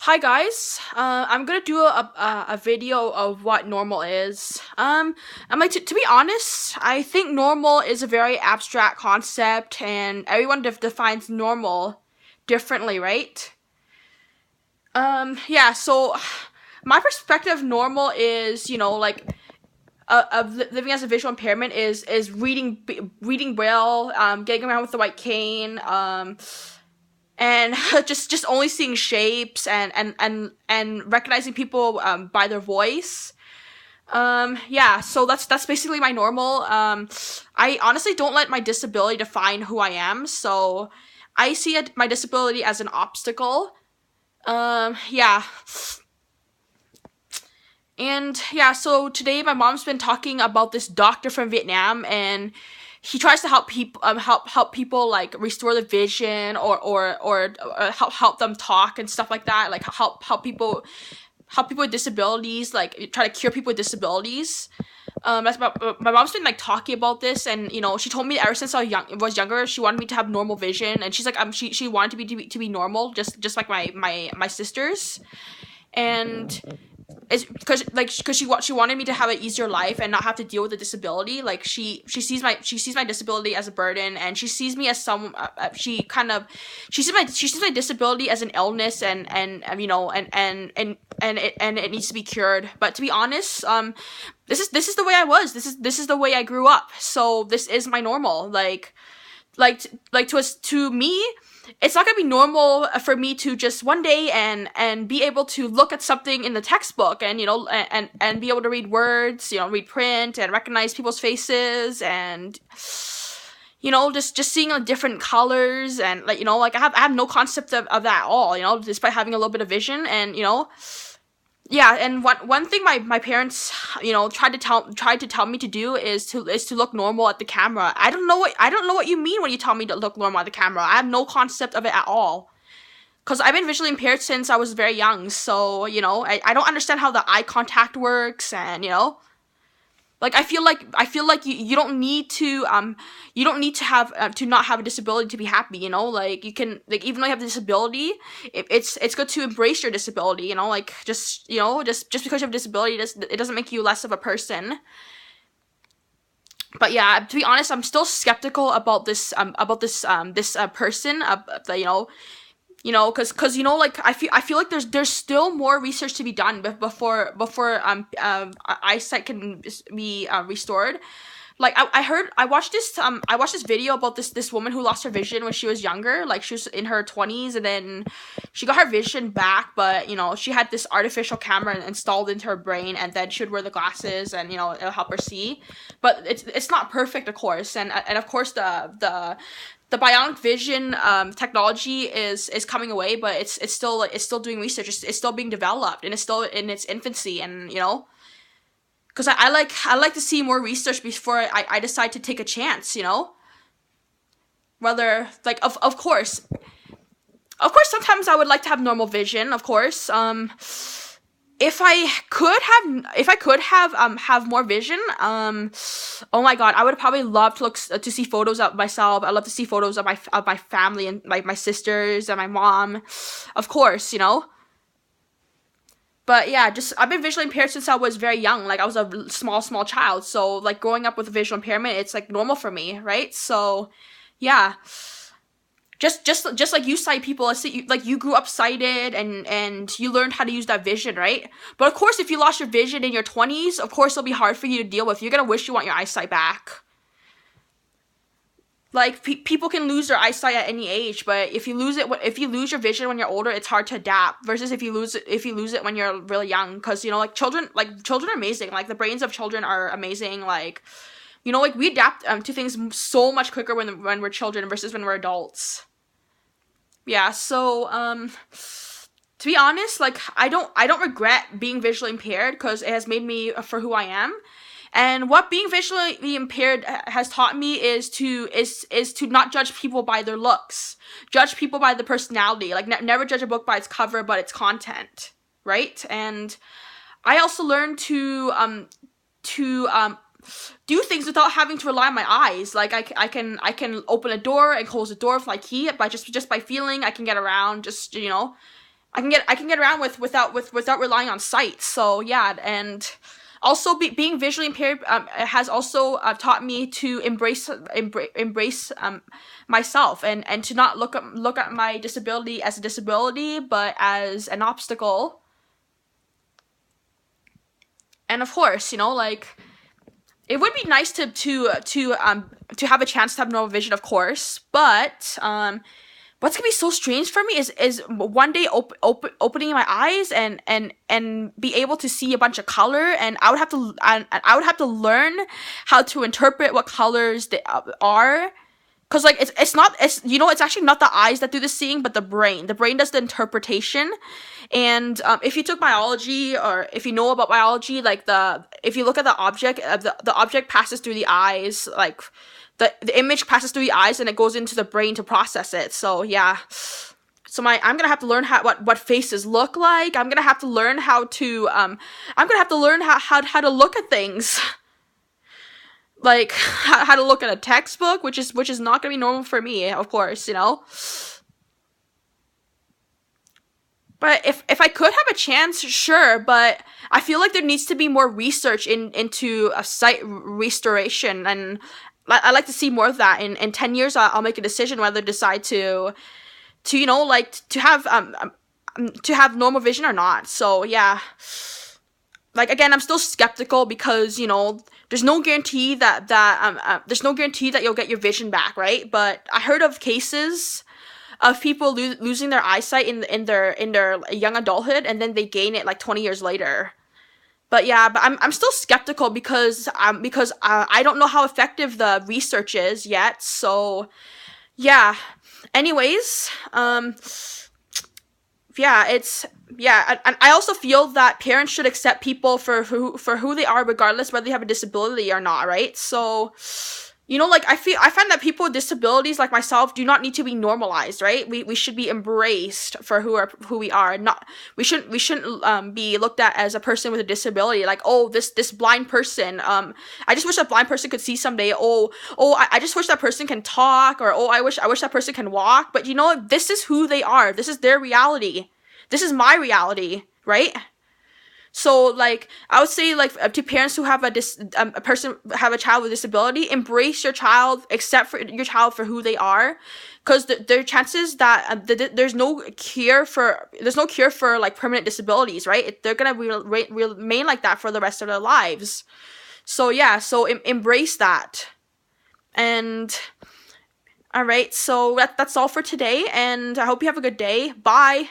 Hi guys, I'm gonna do a video of what normal is. I'm like to be honest, I think normal is a very abstract concept, and everyone defines normal differently, right? Yeah. So my perspective of normal is, living as a visual impairment is reading braille, getting around with the white cane, and just only seeing shapes and recognizing people by their voice. Yeah, so that's basically my normal. I honestly don't let my disability define who I am, so I see my disability as an obstacle. Yeah. And yeah, so today my mom's been talking about this doctor from Vietnam, and he tries to help people help people like restore the vision, or help them talk and stuff like that, like help people with disabilities, like try to cure people with disabilities. My mom's been like talking about this, and she told me ever since I was younger, she wanted me to have normal vision, and she's like she wanted to be normal, just like my sisters. And it's because she wanted me to have an easier life and not have to deal with a disability. Like she sees my disability as a burden, and she sees me as some she sees my disability as an illness, and it needs to be cured. But to be honest, this is the way I was. This is the way I grew up. So this is my normal. To me, it's not gonna be normal for me to just one day and be able to look at something in the textbook, and be able to read words, read print and recognize people's faces, and just seeing different colors, and I have no concept of that at all, despite having a little bit of vision. And yeah, and one thing my parents, tried to tell me to do is to look normal at the camera. I don't know what you mean when you tell me to look normal at the camera. I have no concept of it at all. Cause I've been visually impaired since I was very young, so I don't understand how the eye contact works, and I feel like you don't need to have to not have a disability to be happy. Like you can, like, even though you have a disability, it's good to embrace your disability. Just because you have a disability, it doesn't make you less of a person. But yeah, to be honest, I'm still skeptical about this person. Because like I feel like there's still more research to be done before eyesight can be restored. Like I watched this video about this woman who lost her vision when she was younger. Like she was in her 20s, and then she got her vision back, but she had this artificial camera installed into her brain, and then she would wear the glasses, and it'll help her see. But it's not perfect, of course, and of course the bionic vision technology is coming away, but it's still doing research. It's still being developed, and it's still in its infancy. And because I like to see more research before I decide to take a chance. Whether, like, of course sometimes I would like to have normal vision, of course. If I could have more vision, oh my god, I would probably love to see photos of myself. I love to see photos of my family, and like my sisters and my mom, of course. But yeah, just I've been visually impaired since I was very young. Like I was a small child, so like growing up with a visual impairment, it's like normal for me, right? So yeah. Just like you sight people, let's say you grew up sighted, and you learned how to use that vision, right? But of course, if you lost your vision in your 20s, of course it'll be hard for you to deal with. You're gonna wish you want your eyesight back. Like people can lose their eyesight at any age, but if you lose your vision when you're older, it's hard to adapt. Versus if you lose it when you're really young, because children are amazing. Like the brains of children are amazing. Like we adapt to things so much quicker when we're children versus when we're adults. Yeah, so to be honest, like I don't regret being visually impaired, because it has made me for who I am. And what being visually impaired has taught me is to not judge people by their looks. Judge people by the personality. Like never judge a book by its cover, but its content, right? And I also learned to do things without having to rely on my eyes. Like I can open a door and close a door with my key by just by feeling. I can get around. I can get around without relying on sight. So yeah, and also being visually impaired has also taught me to embrace myself, and to not look at my disability as a disability, but as an obstacle. And of course, you know, like, it would be nice to have a chance to have normal vision, of course, but what's gonna be so strange for me is one day opening my eyes and be able to see a bunch of color, and I would have to learn how to interpret what colors they are. Cause like it's not, it's, you know, it's actually not the eyes that do the seeing, but the brain. The brain does the interpretation. And if you took biology, or if you know about biology, like, if you look at the object, the object passes through the eyes, like, the image passes through the eyes, and it goes into the brain to process it. So yeah. So I'm gonna have to learn what faces look like. I'm gonna have to learn how to look at things. Like, how to look at a textbook, which is not gonna be normal for me, of course, you know. But if I could have a chance, sure. But I feel like there needs to be more research into a sight restoration, and I like to see more of that. In 10 years, I'll make a decision whether to decide to, you know, like, to have normal vision or not. So yeah. Like, again, I'm still skeptical because, you know, there's no guarantee there's no guarantee that you'll get your vision back, right? But I heard of cases of people losing their eyesight in their young adulthood, and then they gain it like 20 years later. But yeah, but I'm still skeptical because I don't know how effective the research is yet. So yeah. Anyways, yeah, and I also feel that parents should accept people for who they are, regardless whether they have a disability or not, right? So, you know, like, I find that people with disabilities like myself do not need to be normalized, right? We should be embraced for who we are. Not we shouldn't be looked at as a person with a disability, like, oh, this blind person. I just wish that blind person could see someday. I just wish that person can talk, or I wish that person can walk. But, you know, this is who they are. This is their reality. This is my reality, right? So, like, I would say, like, to parents who have a child with a disability, embrace your child, accept for your child for who they are, because there are chances that there's no cure for like permanent disabilities, right? They're gonna remain like that for the rest of their lives. So yeah, so embrace that. And all right, so that's all for today, and I hope you have a good day. Bye.